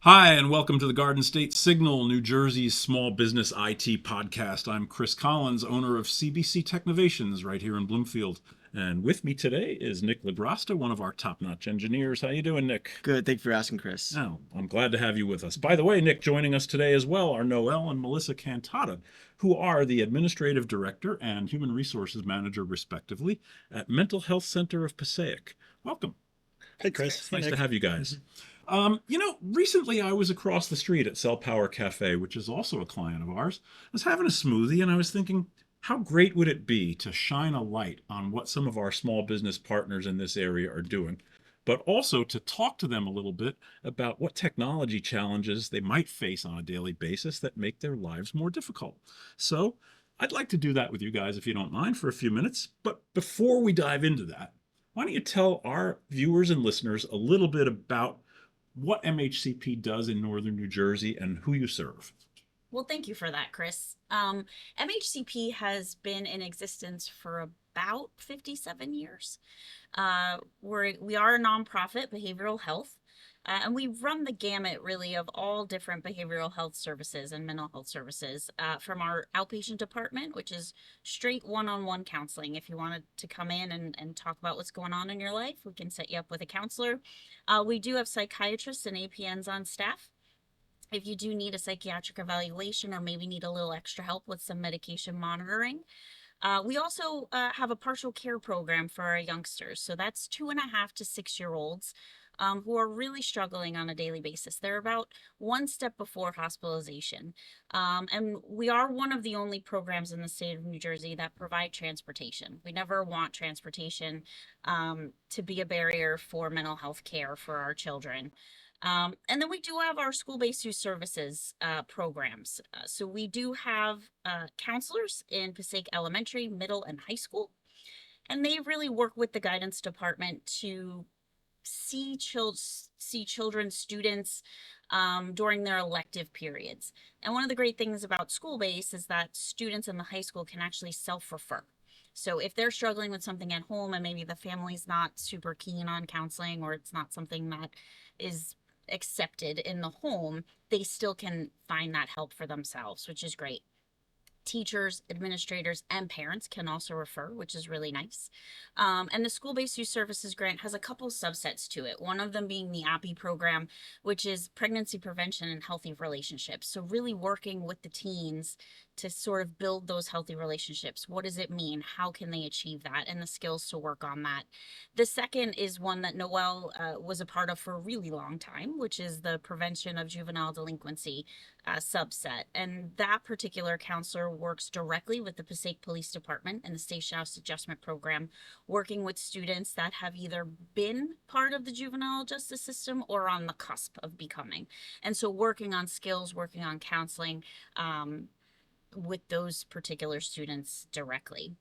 Hi, and welcome to the Garden State Signal, New Jersey's small business IT podcast. I'm Chris Collins, owner of CBC Technovations right here in Bloomfield. And with me today is Nick LaGrasta, one of our top-notch engineers. How you doing, Nick? Good. Thank you for asking, Chris. Now, I'm glad to have you with us. By the way, Nick, joining us today as well are Noel and Melissa Cantata, who are the Administrative Director and Human Resources Manager, respectively, at Mental Health Center of Passaic. Welcome. Hey, Thanks, Chris. Chris. Hey, Nice to Nick. have you guys. Recently I was across the street at Cell Power Cafe, which is also a client of ours. I was having a smoothie and I was thinking, how great would it be to shine a light on what some of our small business partners in this area are doing, but also to talk to them a little bit about what technology challenges they might face on a daily basis that make their lives more difficult. So I'd like to do that with you guys, if you don't mind, for a few minutes. But before we dive into that, why don't you tell our viewers and listeners a little bit about what MHCP does in Northern New Jersey and who you serve? Well, thank you for that, Chris. MHCP has been in existence for about 57 years. We are a nonprofit behavioral health, and we run the gamut really of all different behavioral health services and mental health services, from our outpatient department, which is straight one-on-one counseling. If you wanted to come in and talk about what's going on in your life, we can set you up with a counselor. We do have psychiatrists and APNs on staff. If you do need a psychiatric evaluation or maybe need a little extra help with some medication monitoring, we also have a partial care program for our youngsters. So that's 2.5 to 6 year olds who are really struggling on a daily basis. They're about one step before hospitalization. And we are one of the only programs in the state of New Jersey that provide transportation. We never want transportation to be a barrier for mental health care for our children. And then we do have our school-based youth services programs. So we do have counselors in Passaic Elementary, middle, and high school. And they really work with the guidance department to see children, students during their elective periods. And one of the great things about school-based is that students in the high school can actually self-refer. So if they're struggling with something at home and maybe the family's not super keen on counseling, or it's not something that is accepted in the home, they still can find that help for themselves, which is great. Teachers, administrators, and parents can also refer, which is really nice. And the School-Based Youth Services Grant has a couple subsets to it, one of them being the API program, which is pregnancy prevention and healthy relationships. So really working with the teens to sort of build those healthy relationships. What does it mean? How can they achieve that? And the skills to work on that. The second is one that Noel was a part of for a really long time, which is the prevention of juvenile delinquency subset. And that particular counselor works directly with the Passaic Police Department and the Station House Adjustment Program, working with students that have either been part of the juvenile justice system or on the cusp of becoming. And so working on skills, working on counseling with those particular students directly.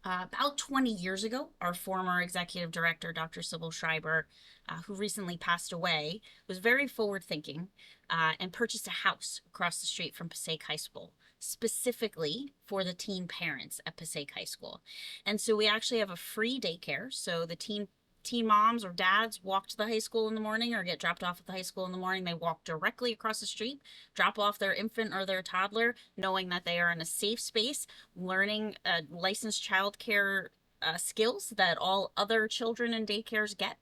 About 20 years ago, our former executive director, Dr. Sybil Schreiber, who recently passed away, was very forward thinking and purchased a house across the street from Passaic High School, specifically for the teen parents at Passaic High School. And so we actually have a free daycare. So the teen moms or dads walk to the high school in the morning or get dropped off at the high school in the morning. They walk directly across the street, drop off their infant or their toddler, knowing that they are in a safe space, learning licensed childcare skills that all other children in daycares get.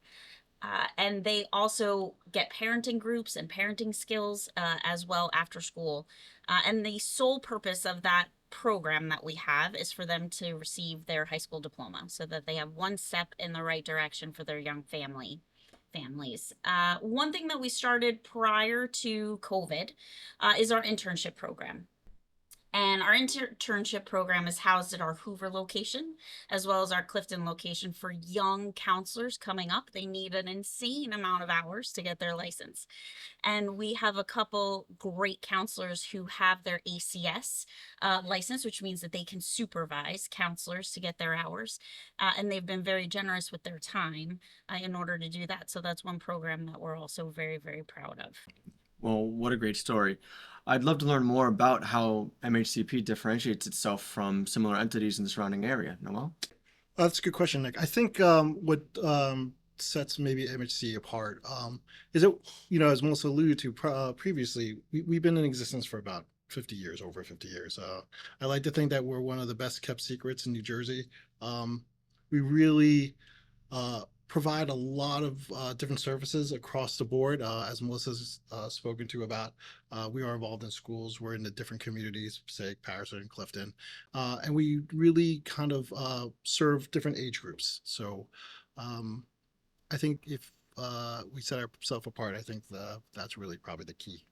And they also get parenting groups and parenting skills as well after school. And the sole purpose of that program that we have is for them to receive their high school diploma so that they have one step in the right direction for their young families. One thing that we started prior to COVID is our internship program. And our internship program is housed at our Hoover location, as well as our Clifton location for young counselors coming up. They need an insane amount of hours to get their license. And we have a couple great counselors who have their ACS license, which means that they can supervise counselors to get their hours. And they've been very generous with their time in order to do that. So that's one program that we're also very, very proud of. Well, what a great story. I'd love to learn more about how MHCP differentiates itself from similar entities in the surrounding area. Noel? That's a good question, Nick. I think what sets maybe MHC apart is that, as Melissa alluded to previously, we've been in existence for about 50 years, over 50 years. I like to think that we're one of the best kept secrets in New Jersey. We really provide a lot of different services across the board. As Melissa's spoken to about, we are involved in schools. We're in the different communities, Passaic, Passaic, and Clifton, and we really kind of serve different age groups. So I think if we set ourselves apart, I think that's really probably the key.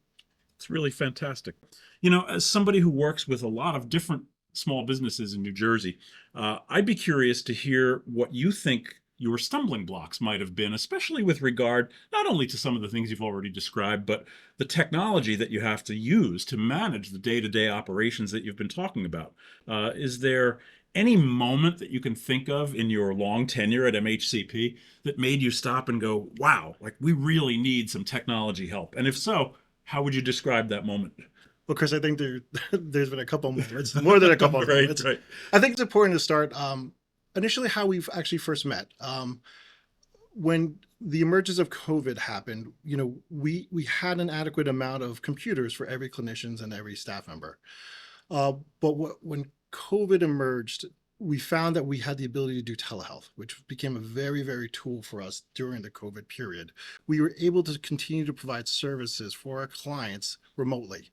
It's really fantastic. You know, as somebody who works with a lot of different small businesses in New Jersey, I'd be curious to hear what you think your stumbling blocks might have been, especially with regard not only to some of the things you've already described, but the technology that you have to use to manage the day-to-day operations that you've been talking about. Is there any moment that you can think of in your long tenure at MHCP that made you stop and go, wow, like we really need some technology help? And if so, how would you describe that moment? Well, Chris, I think there's been a couple moments, more than a couple of Right, moments. right. I think it's important to start initially how we've actually first met. When the emergence of COVID happened, we had an adequate amount of computers for every clinicians and every staff member. When COVID emerged, we found that we had the ability to do telehealth, which became a very, very tool for us during the COVID period. We were able to continue to provide services for our clients remotely.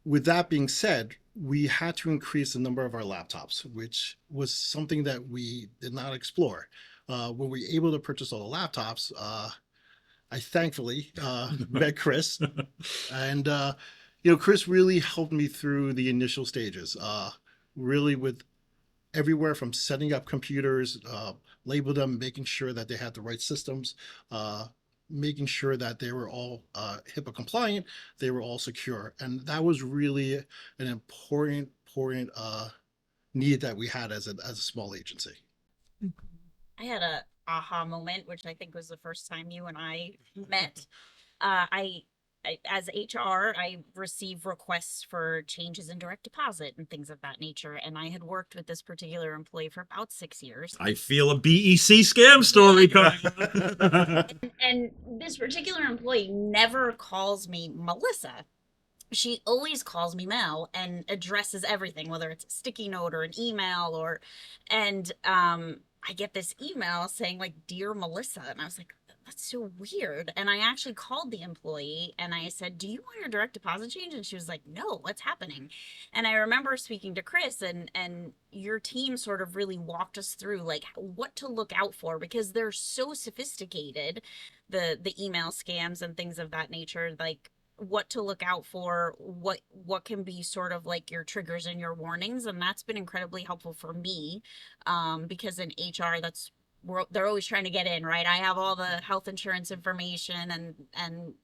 With that being said, we had to increase the number of our laptops, which was something that we did not explore. When we were able to purchase all the laptops, I thankfully met Chris, and Chris really helped me through the initial stages. Really, with everywhere from setting up computers, label them, making sure that they had the right systems, making sure that they were all HIPAA compliant, they were all secure. And that was really an important need that we had as a small agency. I had a aha moment, which I think was the first time you and I met. As HR, I receive requests for changes in direct deposit and things of that nature. And I had worked with this particular employee for about 6 years. I feel a BEC scam story coming. And this particular employee never calls me Melissa. She always calls me Mel and addresses everything, whether it's a sticky note or an email and I get this email saying like, "Dear Melissa," and I was like, that's so weird. And I actually called the employee and I said, "Do you want your direct deposit change?" And she was like, "No, what's happening?" And I remember speaking to Chris and your team sort of really walked us through like what to look out for, because they're so sophisticated, the email scams and things of that nature, like what to look out for, what can be sort of like your triggers and your warnings. And that's been incredibly helpful for me, because in HR, they're always trying to get in, right? I have all the health insurance information and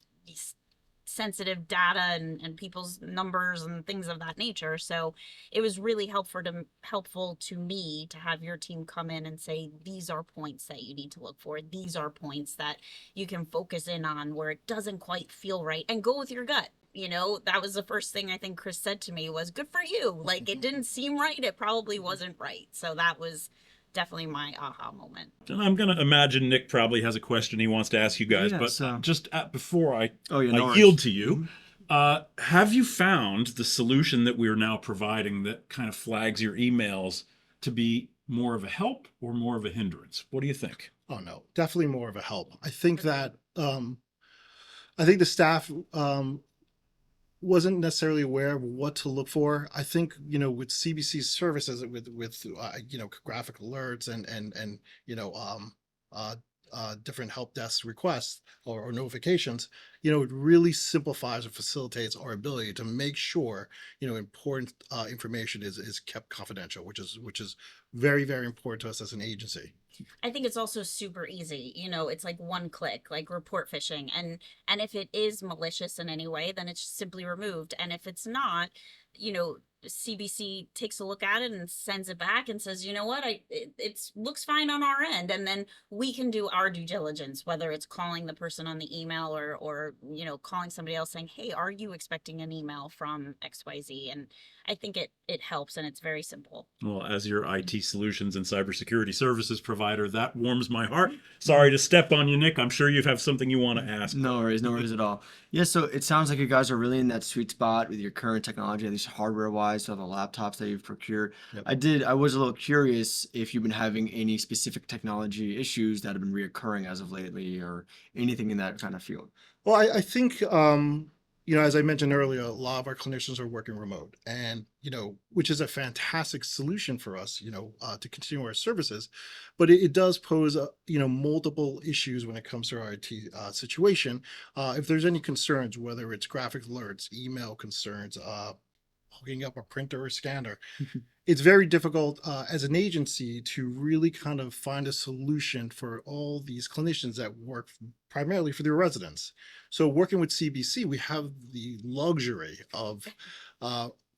sensitive data and people's numbers and things of that nature. So it was really helpful to me to have your team come in and say, these are points that you need to look for. These are points that you can focus in on where it doesn't quite feel right, and go with your gut. That was the first thing I think Chris said to me was, good for you. Like, it didn't seem right. It probably wasn't right. So that was definitely my aha moment. And I'm going to imagine Nick probably has a question he wants to ask you guys, Yeah, but so- just before I Oh, yeah, no worries. yield to you, have you found the solution that we're now providing that kind of flags your emails to be more of a help or more of a hindrance? What do you think? Oh no, definitely more of a help. I think that I think the staff wasn't necessarily aware of what to look for. I think with CBC services, with graphic alerts and different help desk requests or notifications, it really simplifies and facilitates our ability to make sure important information is kept confidential, which is very, very important to us as an agency. I think it's also super easy. It's like one click, like report phishing. And if it is malicious in any way, then it's simply removed. And if it's not, CBC takes a look at it and sends it back and says, you know what, it looks fine on our end, and then we can do our due diligence, whether it's calling the person on the email or calling somebody else saying, hey, are you expecting an email from XYZ? And I think it helps, and it's very simple. Well, as your IT solutions and cybersecurity services provider, that warms my heart. Sorry to step on you, Nick. I'm sure you have something you want to ask. No worries at all. Yeah, so it sounds like you guys are really in that sweet spot with your current technology, at least hardware-wise, so the laptops that you've procured. Yep. I was a little curious if you've been having any specific technology issues that have been reoccurring as of lately, or anything in that kind of field. Well, I think, as I mentioned earlier, a lot of our clinicians are working remote, and, which is a fantastic solution for us, to continue our services. But it does pose, multiple issues when it comes to our IT situation. If there's any concerns, whether it's graphic alerts, email concerns, hooking up a printer or scanner, it's very difficult as an agency to really kind of find a solution for all these clinicians that work primarily for their residents. So working with CBC, we have the luxury of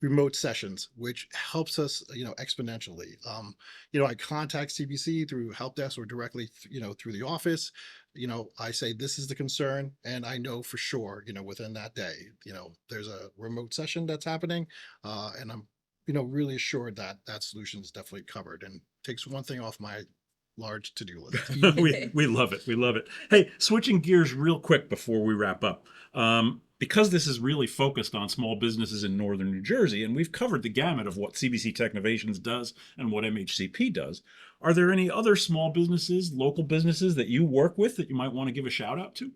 remote sessions, which helps us, exponentially. I contact CBC through help desk or directly, through the office. I say, this is the concern, and I know for sure, within that day, there's a remote session that's happening, and I'm, really assured that that solution is definitely covered and takes one thing off my large to-do list. we love it. We love it. Hey, switching gears real quick before we wrap up. Because this is really focused on small businesses in northern New Jersey, and we've covered the gamut of what CBC Technovations does and what MHCP does, are there any other small businesses, local businesses that you work with that you might want to give a shout out to?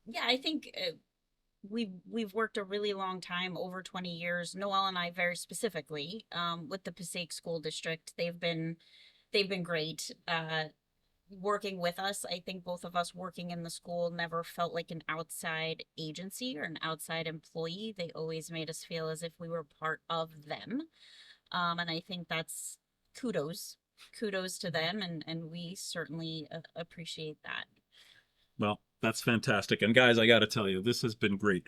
Yeah, I think we've worked a really long time, over 20 years. Noelle and I very specifically, with the Passaic School District. They've been great. Working with us, I think both of us working in the school never felt like an outside agency or an outside employee. They always made us feel as if we were part of them. And I think that's kudos to them, and we certainly appreciate that. Well, that's fantastic. And guys, I got to tell you, this has been great.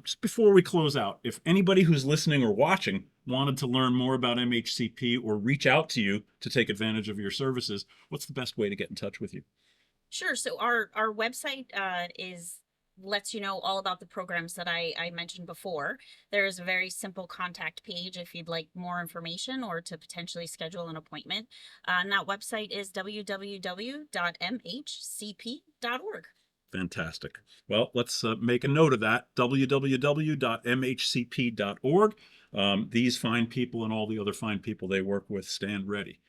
Just before we close out, if anybody who's listening or watching wanted to learn more about MHCP or reach out to you to take advantage of your services, what's the best way to get in touch with you? Sure. So our website lets you know all about the programs that I mentioned before. There is a very simple contact page if you'd like more information or to potentially schedule an appointment. And that website is www.mhcp.org. Fantastic. Well, let's make a note of that, www.mhcp.org. These fine people and all the other fine people they work with stand ready.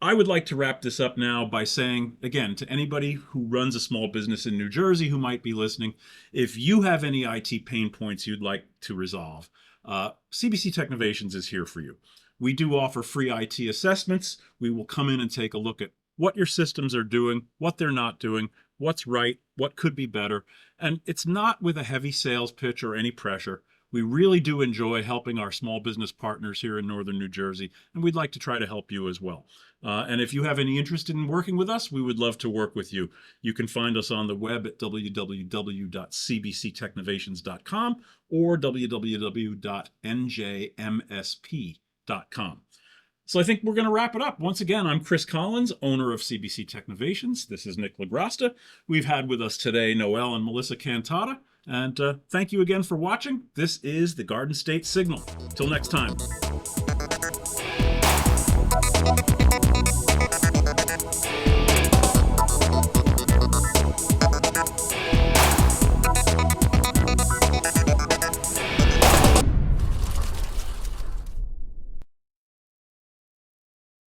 I would like to wrap this up now by saying, again, to anybody who runs a small business in New Jersey who might be listening, if you have any IT pain points you'd like to resolve, CBC Technovations is here for you. We do offer free IT assessments. We will come in and take a look at what your systems are doing, what they're not doing, what's right, what could be better. And it's not with a heavy sales pitch or any pressure. We really do enjoy helping our small business partners here in northern New Jersey, and we'd like to try to help you as well. And if you have any interest in working with us, we would love to work with you. You can find us on the web at www.cbctechnovations.com or www.njmsp.com. So I think we're going to wrap it up. Once again, I'm Chris Collins, owner of CBC Technovations. This is Nick LaGrasta. We've had with us today Noelle and Melissa Cantata. And thank you again for watching. This is the Garden State Signal. Till next time.